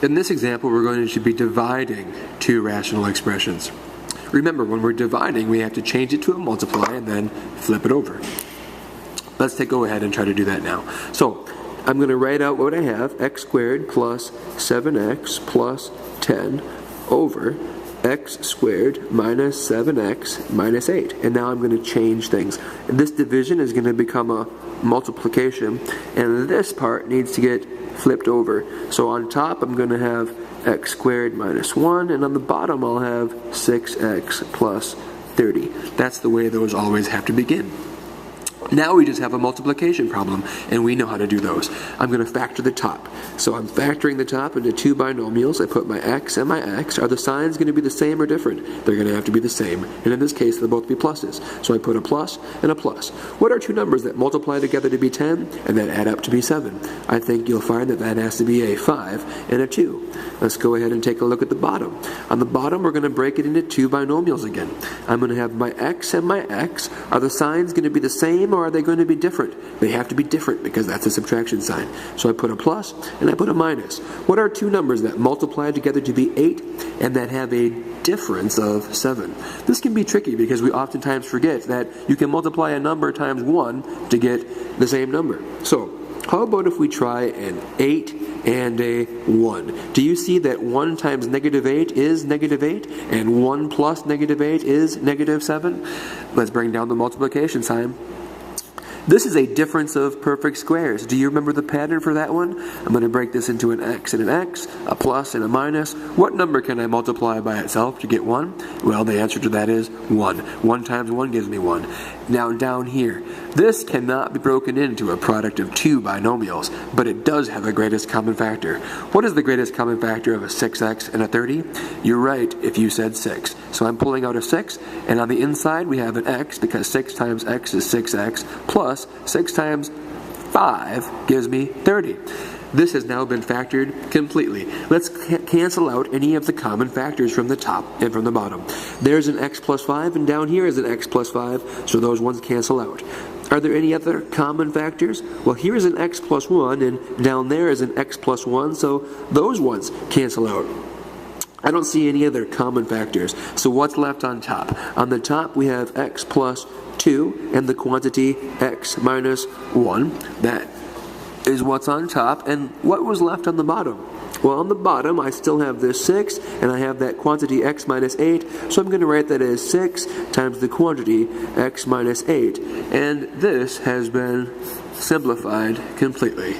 In this example, we're going to be dividing two rational expressions. Remember, when we're dividing, we have to change it to a multiply and then flip it over. Let's go ahead and try to do that now. So, I'm going to write out what I have, x squared plus 7x plus 10 over x squared minus 7x minus 8. And now I'm going to change things. And this division is going to become a multiplication, and this part needs to get flipped over. So on top I'm going to have x squared minus 1, and on the bottom I'll have 6x plus 30. That's the way those always have to begin. Now we just have a multiplication problem, and we know how to do those. I'm going to factor the top. So I'm factoring the top into two binomials. I put my x and my x. Are the signs going to be the same or different? They're going to have to be the same. And in this case, they'll both be pluses. So I put a plus and a plus. What are two numbers that multiply together to be 10 and that add up to be 7? I think you'll find that that has to be a 5 and a 2. Let's go ahead and take a look at the bottom. On the bottom, we're going to break it into two binomials again. I'm going to have my x and my x. Are the signs going to be the same, or are they going to be different? They have to be different because that's a subtraction sign. So I put a plus and I put a minus. What are two numbers that multiply together to be 8 and that have a difference of 7? This can be tricky because we oftentimes forget that you can multiply a number times 1 to get the same number. So how about if we try an 8 and a 1? Do you see that 1 times negative 8 is negative 8, and 1 plus negative 8 is negative 7? Let's bring down the multiplication sign. This is a difference of perfect squares. Do you remember the pattern for that one? I'm going to break this into an x and an x, a plus and a minus. What number can I multiply by itself to get 1? Well, the answer to that is 1. 1 times 1 gives me 1. Now down here, this cannot be broken into a product of two binomials, but it does have a greatest common factor. What is the greatest common factor of a 6x and a 30? You're right if you said 6. So I'm pulling out a 6, and on the inside we have an x because 6 times x is 6x, plus 6 times 5 gives me 30. This has now been factored completely. Let's cancel out any of the common factors from the top and from the bottom. There's an x plus 5, and down here is an x plus 5, so those ones cancel out. Are there any other common factors? Well, here's an x plus 1, and down there is an x plus 1, so those ones cancel out. I don't see any other common factors. So what's left on top? On the top we have x plus 2 and the quantity x minus 1. That is what's on top. And what was left on the bottom? Well, on the bottom I still have this 6, and I have that quantity x minus 8, so I'm going to write that as 6 times the quantity x minus 8. And this has been simplified completely.